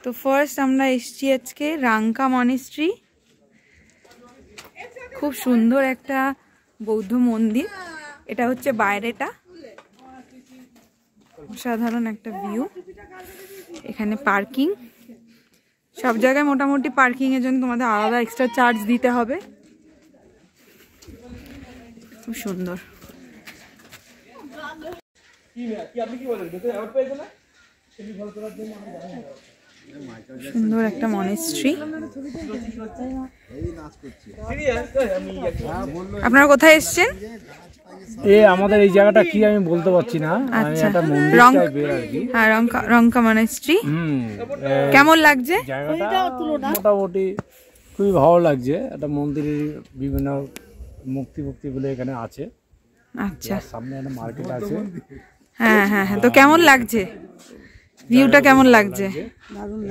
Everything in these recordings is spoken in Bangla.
তো ফার্স্ট আমরা এসেছি আজকে রাংকা মনেস্ট্রি। খুব সুন্দর একটা বৌদ্ধ মন্দির। এটা হচ্ছে বাইরেটা, অসাধারণ একটা ভিউ। এখানে পার্কিং, সব জায়গায় মোটামুটি পার্কিং এর জন্য তোমাদের আলাদা এক্সট্রা চার্জ দিতে হবে। খুব সুন্দর। সুন্দর একটা মনেস্ট্রি। আপনারা কোথায় এসেছেন? আমাদের এই জায়গাটা কি আমি বলতে পারছি না। আচ্ছা, রংকা মনেস্ট্রি। কেমন লাগছে? জায়গাটা মোটামুটি খুবই ভালো লাগছে। একটা মন্দিরের বিভিন্ন মুক্তি গুলো এখানে আছে। আচ্ছা, সামনে একটা মার্কেট আছে। হ্যাঁ হ্যাঁ হ্যাঁ। তো কেমন লাগছে ভিউটা? কেমন লাগছে?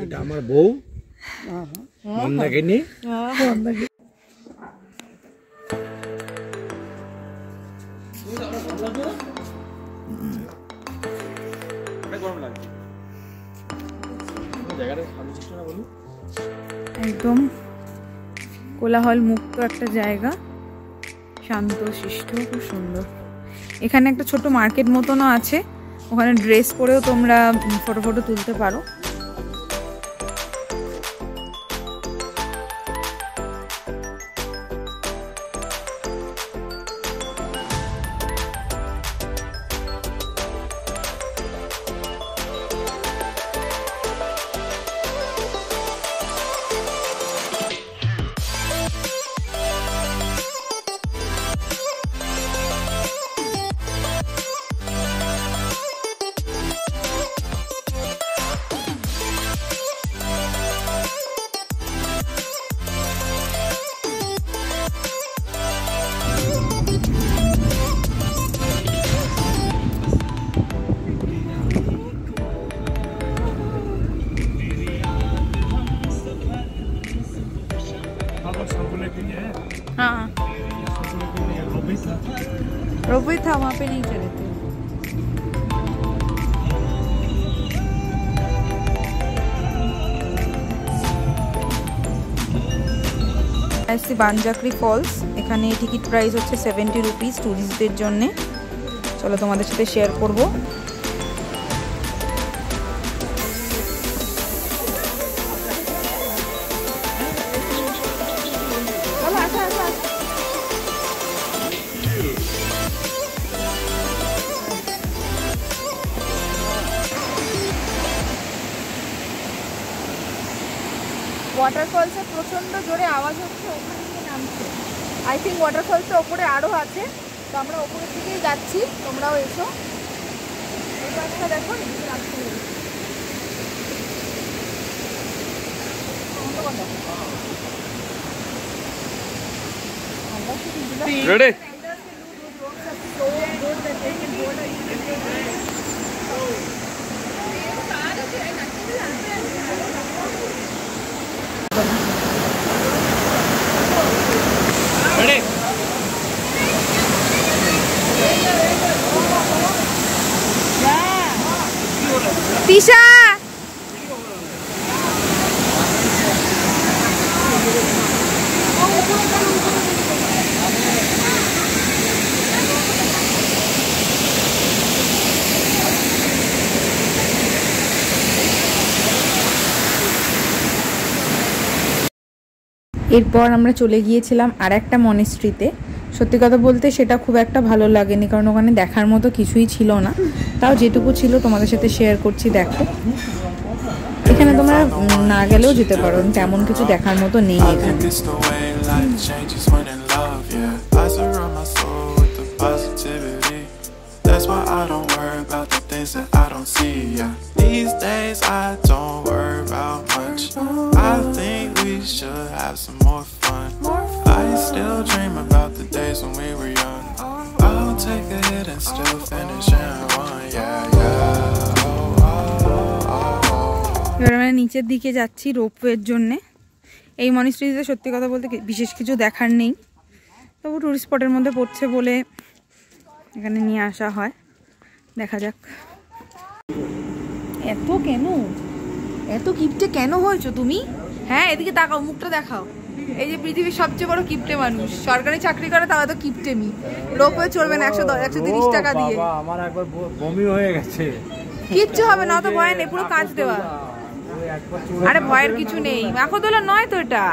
এটা আমার বউ মন্দাকিনী। একদম কোলাহল মুক্ত একটা জায়গা, শান্ত শিষ্ট, খুব সুন্দর। এখানে একটা ছোট মার্কেট মতনও আছে, ওখানে ড্রেস পরেও তোমরা ফটো তুলতে পারো। हाँ, रोबी था वहाँ पे नहीं चले थे। বানজাকরি ফলস। এখানে টিকিট প্রাইস হচ্ছে 70 রুপিস টুরিস্টদের জন্য। চলো তোমাদের সাথে শেয়ার করব। ওয়াটারফলসে প্রচন্ড জোরে আওয়াজ হচ্ছে, ওখানে গিয়ে নামছে। আই থিঙ্ক ওয়াটারফলসের ওপরে আরও আছে, তো আমরা ওপরের দিকেই যাচ্ছি, তোমরাও এসো। এই পাশটা দেখো, এদিকে নামছে। রেডি? তিশা, এরপর আমরা চলে গিয়েছিলাম আর একটা মনেস্ট্রিতে। সত্যি কথা বলতে সেটা খুব একটা ভালো লাগেনি, কারণ ওখানে দেখার মতো কিছুই ছিল না। তাও যেটুকু ছিল তোমাদের সাথে শেয়ার করছি। দেখো, এখানে তোমরা না গেলেও যেতে পারো, তেমন কিছু দেখার মতো নেই এখানে। That's why I don't worry about the things that I don't see, yeah. These days I don't worry about much. I think we should have some more fun. I still dream about the days when we were young. I'll take a hit and still finish in one, yeah, yeah. এবার আমরা নিচের দিকে যাচ্ছি রোপওয়ের জন্যে। এই মনেস্ট্রিতে সত্যি কথা বলতে বিশেষ কিছু দেখার নেই, তবু টুরিস্ট স্পটের মধ্যে পড়ছে বলে এখানে নিয়ে আসা হয়। দেখা যাক। এত কেন এত কিপটে কেন হয়েছো তুমি? হ্যাঁ এদিকে তাকাও, মুখটা দেখাও। এই যে পৃথিবীর সবচেয়ে বড় কিপটে মানুষ, সরকারি চাকরি করে, তাও এত কিপটেমি। রোপওয়ে চড়বে না 130 টাকা দিয়ে। আমার একবার বমি হয়ে গেছে। কিচ্ছু হবে না, অত ভয় নেই, পুরো কাঁচ দেওয়া। আরে ভয়ের কিছু নেই, নাকদোলা নয় তো এটা।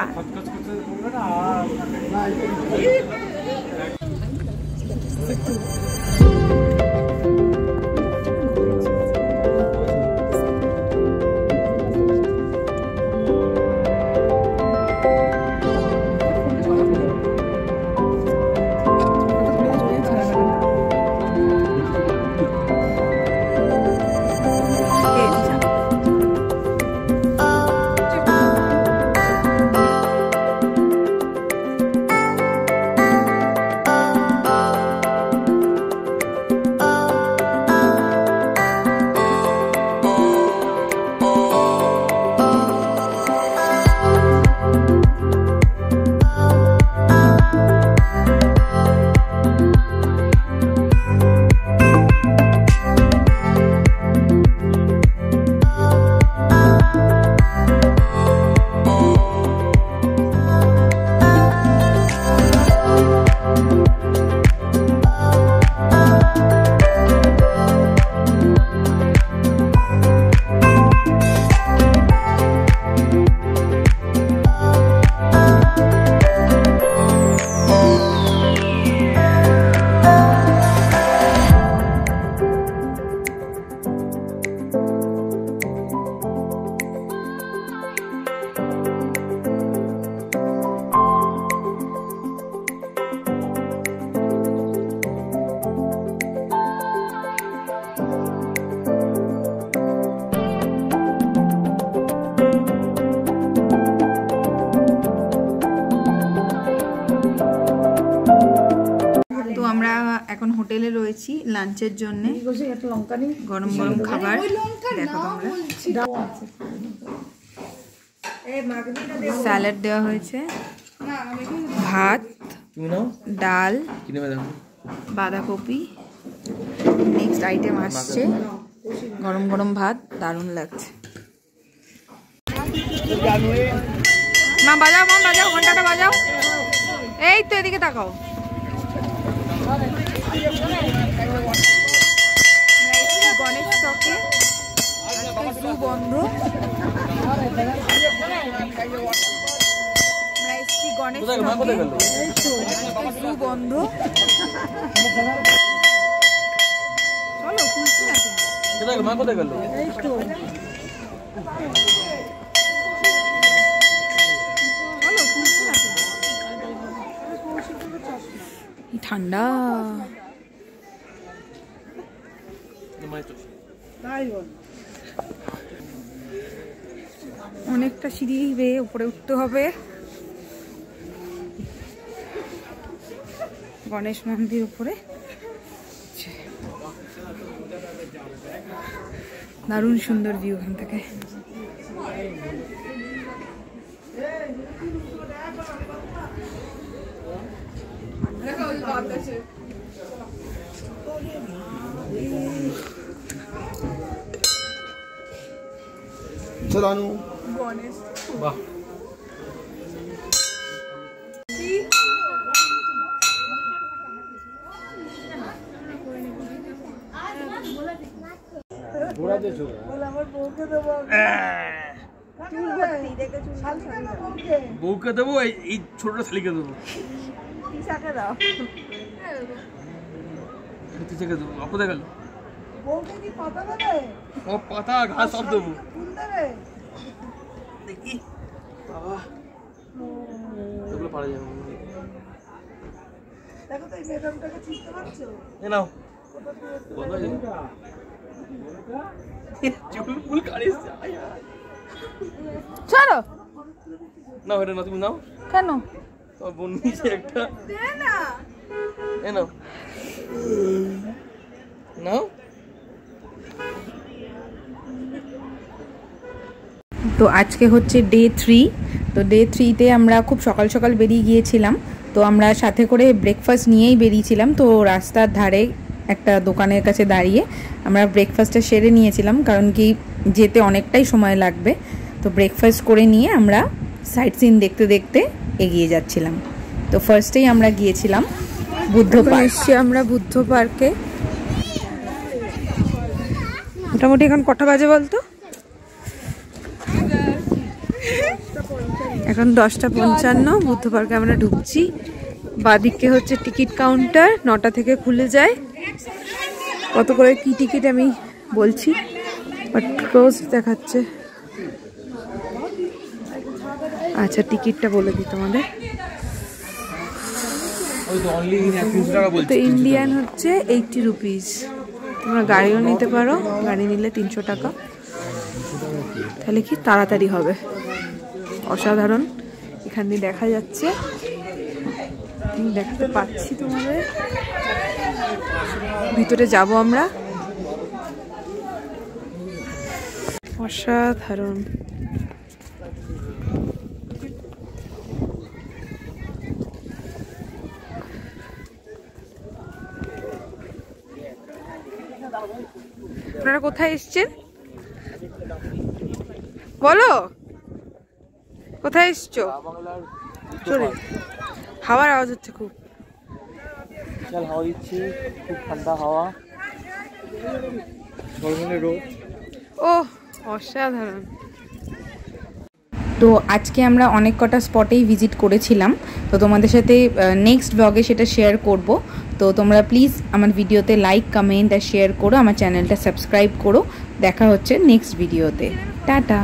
এখন হোটেলে রয়েছি লাঞ্চের জন্য। গরম গরম খাবার দেখো তোমরা। স্যালাড দেওয়া হয়েছে, ভাত, ডাল, বাঁধাকপি। নেক্সট আইটেম আসছে, গরম গরম ভাত, দারুণ লাগছে। মা বাজাও, মা বাজাও, ঘন্টাটা বাজাও। এই তো এদিকে তাকাও। গণেশ চকে জু বন্ধ, গণেশ জু বন্ধ। চলো খুলছি না ঠান্ডা। অনেকটা সিঁড়ি বেয়ে উপরে উঠতে হবে। গণেশ মন্দির উপরে, দারুণ সুন্দর ভিউ এখান থেকে। চলানো গণেশ বাহ, বউকে দেবো, এই ছোটটা শালিকে দেবো, দেবো আপদে গেল। ও পাতা ঘাস সব দেবো। দেখি বাবা এগুলো পারা যাবে। দেখো তো এই ম্যাডামটাকে চিনতে পারছো? এ নাও চুল ফুল কাটিস। চলো নাও, এটা না তুমি নাও। কেন? তোমার বোন নিচে একটা দে না। এ নাও নাও। তো আজকে হচ্ছে ডে 3। তো ডে 3-তে আমরা খুব সকাল সকাল বেরিয়ে গিয়েছিলাম। তো আমরা সাথে করে ব্রেকফাস্ট নিয়েই বেরিয়েছিলাম। তো রাস্তার ধারে একটা দোকানের কাছে দাঁড়িয়ে আমরা ব্রেকফাস্টটা সেরে নিয়েছিলাম, কারণ কি যেতে অনেকটাই সময় লাগবে। তো ব্রেকফাস্ট করে নিয়ে আমরা সাইট সিন দেখতে দেখতে এগিয়ে যাচ্ছিলাম। তো ফার্স্টেই আমরা গিয়েছিলাম বুদ্ধ পার্ক। এসছি আমরা বুদ্ধ পার্কে। মোটামুটি এখন কটা বাজে বলতো? এখন 10:55। বুদ্ধ পার্কে আমরা ঢুকছি। বাদিকে হচ্ছে টিকিট কাউন্টার, 9টা থেকে খুলে যায়। কত করে কি টিকিট আমি বলছি, বাট ক্লোজ দেখাচ্ছে। আচ্ছা টিকিটটা বলে দিই তোমাদের। তো ইন্ডিয়ান হচ্ছে 80 রুপিস। তোমরা গাড়িও নিতে পারো, গাড়ি নিলে 300 টাকা। তাহলে কি তাড়াতাড়ি হবে। অসাধারণ, এখান দিয়ে দেখা যাচ্ছে, দেখতে পাচ্ছি তোমাদের। ভিতরে যাব আমরা। অসাধারণ। আপনারা কোথায় এসছেন বলো, কোথায় এসছো? চলে হাওয়ার আওয়াজ হচ্ছে খুব। হাওয়া দিচ্ছে, খুব ঠান্ডা হাওয়া, রোদ। ও অসাধারণ। তো আজকে আমরা অনেক কটা স্পটেই ভিজিট করেছিলাম। তো তোমাদের সাথে নেক্সট ব্লগে সেটা শেয়ার করব। তো তোমরা প্লিজ আমার ভিডিওতে লাইক, কমেন্ট আর শেয়ার করো, আমার চ্যানেলটা সাবস্ক্রাইব করো। দেখা হচ্ছে নেক্সট ভিডিওতে। টাটা।